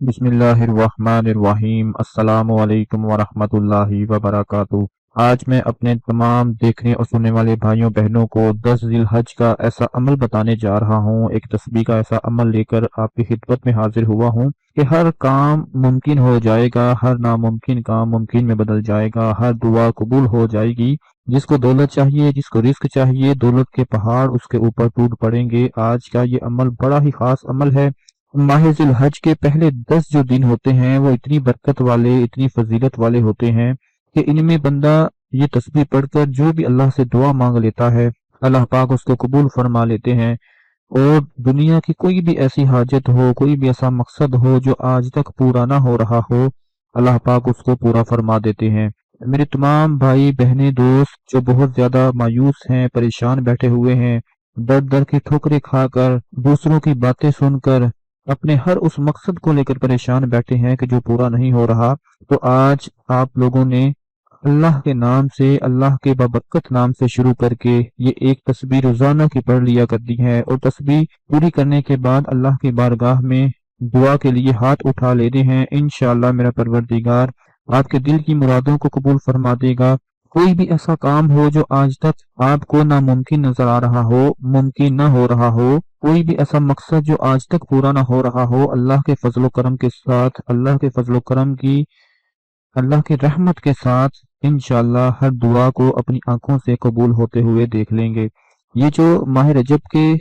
बिस्मिल्लाहिर्रहमानिर्रहीम। अस्सलामु अलैकुम वरहमतुल्लाहि वबरकातुहू। आज मैं अपने तमाम देखने और सुनने वाले भाइयों बहनों को 10 जिलहज का ऐसा अमल बताने जा रहा हूँ। एक तस्बीह का ऐसा अमल लेकर आपकी खिदमत में हाजिर हुआ हूँ कि हर काम मुमकिन हो जाएगा, हर नामुमकिन काम मुमकिन में बदल जाएगा, हर दुआ कबूल हो जाएगी। जिसको दौलत चाहिए, जिसको रिस्क चाहिए, दौलत के पहाड़ उसके ऊपर टूट पड़ेंगे। आज का ये अमल बड़ा ही खास अमल है। माह जिलहज के पहले 10 जो दिन होते हैं वो इतनी बरकत वाले, इतनी फजीलत वाले होते हैं कि इनमें बंदा ये तस्बीह पढ़कर जो भी अल्लाह से दुआ मांग लेता है, अल्लाह पाक उसको कबूल फरमा लेते हैं। और दुनिया की कोई भी ऐसी हाजत हो, कोई भी ऐसा मकसद हो जो आज तक पूरा ना हो रहा हो, अल्लाह पाक उसको पूरा फरमा देते हैं। मेरे तमाम भाई बहनें दोस्त जो बहुत ज्यादा मायूस हैं, परेशान बैठे हुए हैं, दर दर की ठोकरें खाकर, दूसरों की बातें सुनकर, अपने हर उस मकसद को लेकर परेशान बैठे हैं कि जो पूरा नहीं हो रहा, तो आज आप लोगों ने अल्लाह के नाम से, अल्लाह के बाबरकत नाम से शुरू करके ये एक तस्बीह रोजाना की पढ़ लिया करती है। और तस्बीह पूरी करने के बाद अल्लाह की बारगाह में दुआ के लिए हाथ उठा लेते हैं। इंशाअल्लाह मेरा परवरदिगार आपके दिल की मुरादों को कबूल फरमा देगा। कोई भी ऐसा काम हो जो आज तक आपको नामुमकिन नजर आ रहा हो, मुमकिन न हो रहा हो, कोई भी ऐसा मकसद जो आज तक पूरा ना हो रहा हो, अल्लाह के फजलो करम के साथ, अल्लाह के फजलो करम की, अल्लाह की रहमत के साथ इंशाअल्लाह हर दुआ को अपनी आंखों से कबूल होते हुए देख लेंगे। ये जो माह रजब के,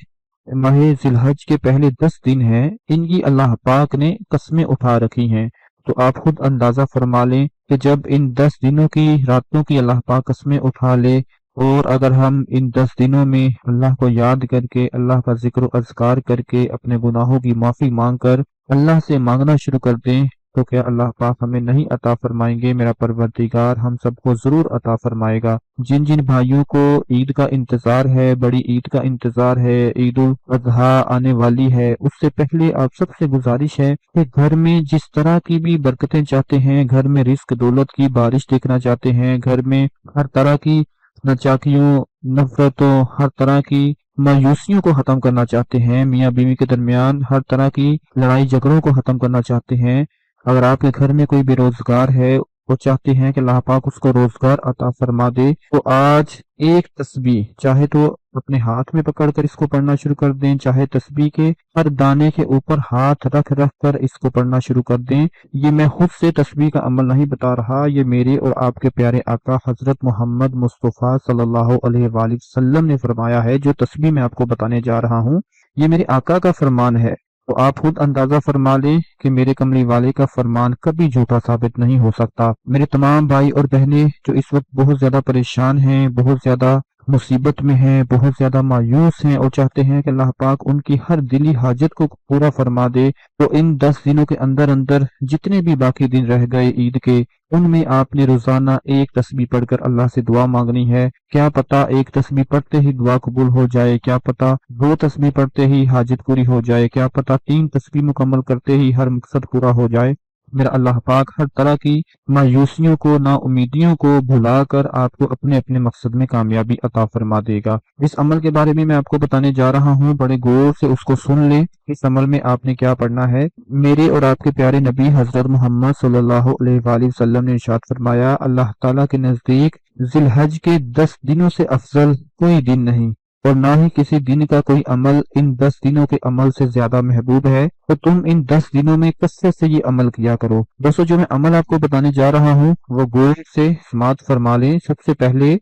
माह जिलहज के पहले 10 दिन हैं, इनकी अल्लाह पाक ने कस्में उठा रखी हैं। तो आप खुद अंदाजा फरमा लें कि जब इन 10 दिनों की रातों की अल्लाह पाक कस्में उठा ले, और अगर हम इन 10 दिनों में अल्लाह को याद करके, अल्लाह का जिक्र अज़कार करके, अपने गुनाहों की माफी मांग कर अल्लाह से मांगना शुरू कर दें, तो क्या अल्लाह पाक हमें नहीं अता फरमाएंगे? मेरा परवरदिगार हम सबको जरूर अता फरमाएगा। जिन जिन भाइयों को ईद का इंतजार है, बड़ी ईद का इंतजार है, ईद उल अजहा आने वाली है, उससे पहले आप सबसे गुजारिश है कि घर में जिस तरह की भी बरकतें चाहते हैं, घर में रिस्क दौलत की बारिश देखना चाहते हैं, घर में हर तरह की नचाकियों, नफरतों, हर तरह की मायूसियों को खत्म करना चाहते हैं, मियाँ बीवी के दरमियान हर तरह की लड़ाई झगड़ों को खत्म करना चाहते हैं। अगर आपके घर में कोई बेरोजगार है, वो चाहते हैं कि अल्लाह पाक उसको रोजगार अता फरमा दे, तो आज एक तस्बीह चाहे तो अपने हाथ में पकड़कर इसको पढ़ना शुरू कर दें, चाहे तस्बीह के हर दाने के ऊपर हाथ रख रख कर इसको पढ़ना शुरू कर दें। ये मैं खुद से तस्बीह का अमल नहीं बता रहा, ये मेरे और आपके प्यारे आका हजरत मोहम्मद मुस्तफ़ा सल्लल्लाहु अलैहि वसल्लम ने फरमाया है। जो तस्बीह मैं आपको बताने जा रहा हूँ, ये मेरे आका का फरमान है। तो आप खुद अंदाजा फरमा लें कि मेरे कमली वाले का फरमान कभी झूठा साबित नहीं हो सकता। मेरे तमाम भाई और बहनें जो इस वक्त बहुत ज्यादा परेशान हैं, बहुत ज्यादा मुसीबत में हैं, बहुत ज्यादा मायूस हैं और चाहते हैं कि अल्लाह पाक उनकी हर दिली हाजत को पूरा फरमा दे, तो इन 10 दिनों के अंदर अंदर जितने भी बाकी दिन रह गए ईद के, उनमें आपने रोजाना एक तस्बीह पढ़कर अल्लाह से दुआ मांगनी है। क्या पता एक तस्बीह पढ़ते ही दुआ कबूल हो जाए, क्या पता 2 तस्बीह पढ़ते ही हाजत पूरी हो जाए, क्या पता 3 तस्बीह मुकम्मल करते ही हर मकसद पूरा हो जाए। मेरा अल्लाह पाक हर तरह की मायूसियों को, ना उम्मीदियों को भुलाकर आपको अपने अपने मकसद में कामयाबी अता फरमा देगा। इस अमल के बारे में मैं आपको बताने जा रहा हूँ, बड़े गौर से उसको सुन लें। इस अमल में आपने क्या पढ़ना है? मेरे और आपके प्यारे नबी हजरत मोहम्मद सल्लल्लाहु अलैहि वसल्लम ने इरशाद फरमाया, अल्लाह ताला के नजदीक जिलहज के 10 दिनों से अफजल कोई दिन नहीं, और ना ही किसी दिन का कोई अमल इन 10 दिनों के अमल से ज्यादा महबूब है। तो तुम इन 10 दिनों में कसरत से ये अमल किया करो। दोस्तों, जो मैं अमल आपको बताने जा रहा हूँ वो गौर से समात फरमा लें। सबसे पहले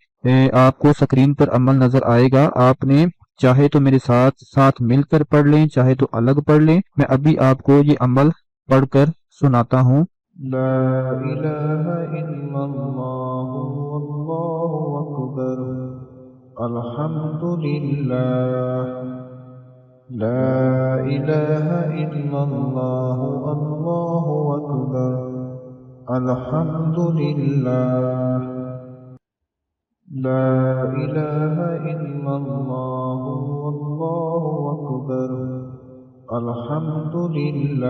आपको स्क्रीन पर अमल नजर आएगा। आपने चाहे तो मेरे साथ साथ मिलकर पढ़ लें, चाहे तो अलग पढ़ लें। मैं अभी आपको ये अमल पढ़कर सुनाता हूँ। ला इलाहा इल्लल्लाह वल्लाहु अकबर, अल्हम्दुलिल्लाह, ला इलाहा इल्लल्लाह अल्लाहु अकबर, अल्हम्दुलिल्लाह, ला इलाहा इल्लल्लाह अल्लाहु अकबर, अल्हम्दुलिल्लाह,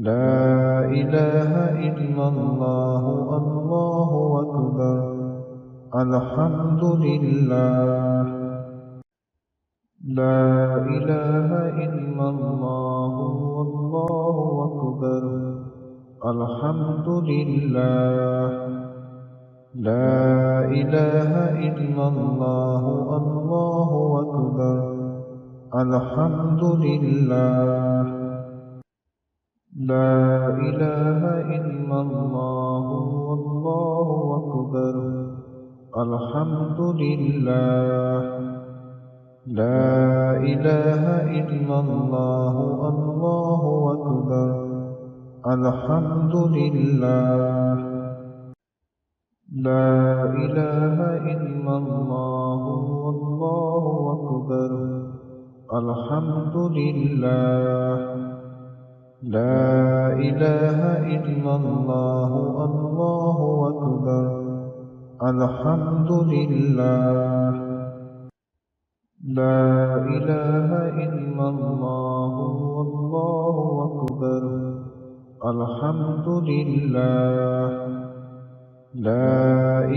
ला इलाहा इल्लल्लाह अल्लाहु अकबर, अल्हम्दुलिल्लाह, لا إله إلا الله والله अल्हम्दुलिल्लाह, ला इलाहा इल्लल्लाह, अल्लाहु अकबर, अल्हम्दुलिल्लाह, ला इलाहा इल्लल्लाह, अल्लाहु अकबर, अल्हम्दुलिल्लाह, ला इलाहा इल्लल्लाह, अल्लाहु अकबर, अल्हम्दुलिल्लाह, ला इलाहा इल्लल्लाह, अल्लाहु अकबर, अल्हम्दुलिल्लाह, ला इलाहा इल्लल्लाह, अल्लाहु अकबर, अल्हम्दुलिल्लाह, ला इलाहा इल्लल्लाह, अल्लाहु अकबर, अल्हम्दुलिल्लाह, ला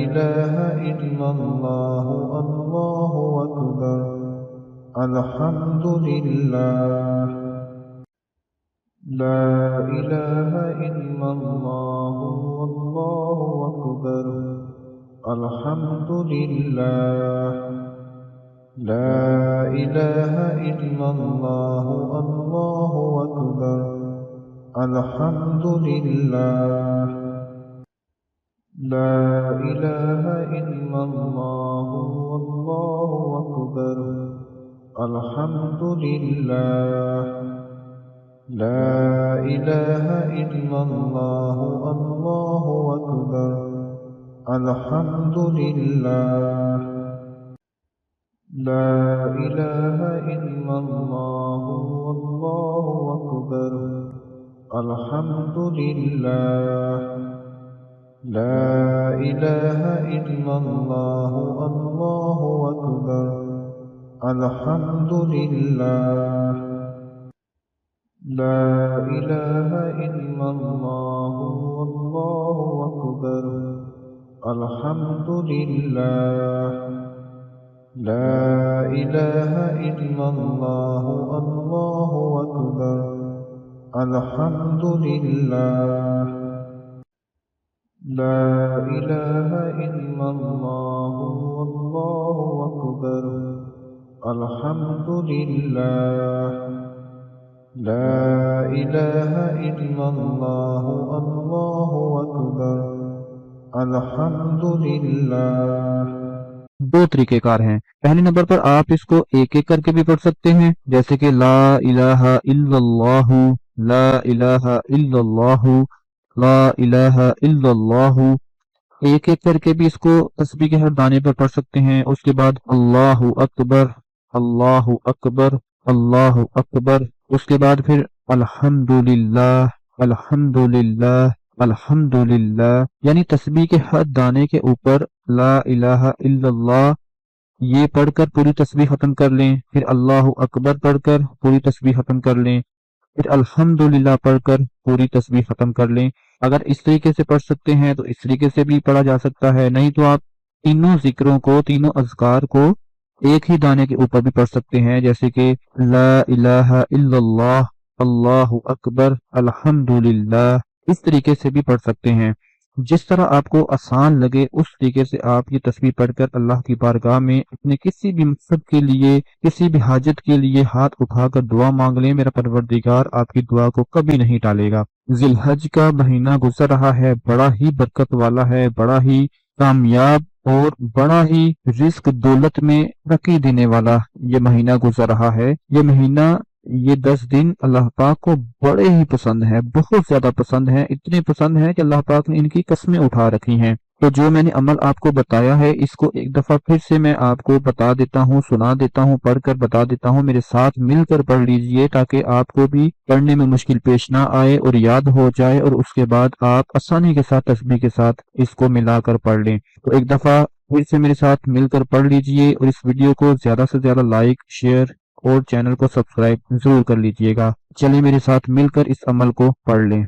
इलाहा इल्लल्लाह, अल्लाहु अकबर, अल्हम्दुलिल्लाह, ला इलाहा इल्लल्लाह, अल्लाहु अकबर, अल्हम्दुलिल्लाह, ला इलाहा इल्लल्लाह, अल्लाहु अकबर, अल्हम्दुलिल्लाह, ला इलाहा इल्लल्लाह, अल्लाहु अकबर, अल्हम्दुलिल्लाह, ला इलाहा इल्लल्लाह, अल्लाहु अकबर, अल्हम्दुलिल्लाह, ला इलाहा इल्लल्लाह, अल्लाहु अकबर, अल्हम्दुलिल्लाह, ला इलाहा इल्लल्लाह, अल्लाहु अकबर, अल्हम्दुलिल्लाह, ला इलाहा इल्लल्लाह, अल्लाहु अकबर, अल्हम्दुलिल्लाह, ला इलाहा इल्लल्लाह, अल्लाहु अकबर, अल्हम्दुलिल्लाह, ला इलाहा इल्लल्लाह, अल्लाहु अकबर, अल्हम्दुलिल्लाह, ला इलाहा इल्लल्लाह, अल्लाहु अकबर, अल्हम्दुलिल्लाह। दो तरीकेकार हैं। पहले नंबर पर आप इसको एक एक करके भी पढ़ सकते हैं, जैसे कि ला इलाहा इल्लल्लाहु, ला इलाहा इल्लल्लाहु, ला इलाहा इल्लल्लाहु। एक एक करके भी इसको तस्बीह के हर दाने पर पढ़ सकते हैं। उसके बाद अल्लाहु अकबर, अल्लाहु अकबर, अल्लाहु अकबर। उसके बाद फिर अल्हम्दुलिल्लाह, अल्हम्दुलिल्लाह, अल्हम्दुलिल्लाह। यानी तस्बीह के हर दाने के ऊपर ला इलाहा इल्लल्लाह ये पढ़कर पूरी तस्बीह खत्म कर लें, फिर अल्लाहु अकबर पढ़कर पूरी तस्बीह खत्म कर लें, फिर अल्हम्दुलिल्लाह पढ़कर पूरी तस्बीह खत्म कर लें। अगर इस तरीके से पढ़ सकते हैं तो इस तरीके से भी पढ़ा जा सकता है, नहीं तो आप तीनों जिक्रों को, तीनों अज़कार को एक ही दाने के ऊपर भी पढ़ सकते हैं, जैसे कि ला इलाहा इल्लल्लाह, अल्लाहु अकबर, अल्हम्दुलिल्लाह। इस तरीके से भी पढ़ सकते हैं। जिस तरह आपको आसान लगे उस तरीके से आप ये तस्बीह पढ़कर अल्लाह की बारगाह में अपने किसी भी मकसद के लिए, किसी भी हाजत के लिए हाथ उठाकर दुआ मांग लें। मेरा परवरदिगार आपकी दुआ को कभी नहीं टालेगा। जिलहज का महीना गुजर रहा है, बड़ा ही बरकत वाला है, बड़ा ही कामयाब और बड़ा ही रिस्क दौलत में तरक्की देने वाला ये महीना गुजर रहा है। ये महीना, ये 10 दिन अल्लाह पाक को बड़े ही पसंद है, बहुत ज्यादा पसंद है। इतने पसंद है कि अल्लाह पाक ने इनकी कस्में उठा रखी हैं। तो जो मैंने अमल आपको बताया है, इसको एक दफा फिर से मैं आपको बता देता हूँ, सुना देता हूँ, पढ़कर बता देता हूँ। मेरे साथ मिलकर पढ़ लीजिए ताकि आपको भी पढ़ने में मुश्किल पेश ना आए और याद हो जाए, और उसके बाद आप आसानी के साथ तस्बीह के साथ इसको मिलाकर पढ़ लें। तो एक दफा फिर से मेरे साथ मिलकर पढ़ लीजिए और इस वीडियो को ज्यादा से ज्यादा लाइक, शेयर और चैनल को सब्सक्राइब जरूर कर लीजिएगा। चलिए मेरे साथ मिलकर इस अमल को पढ़ लें।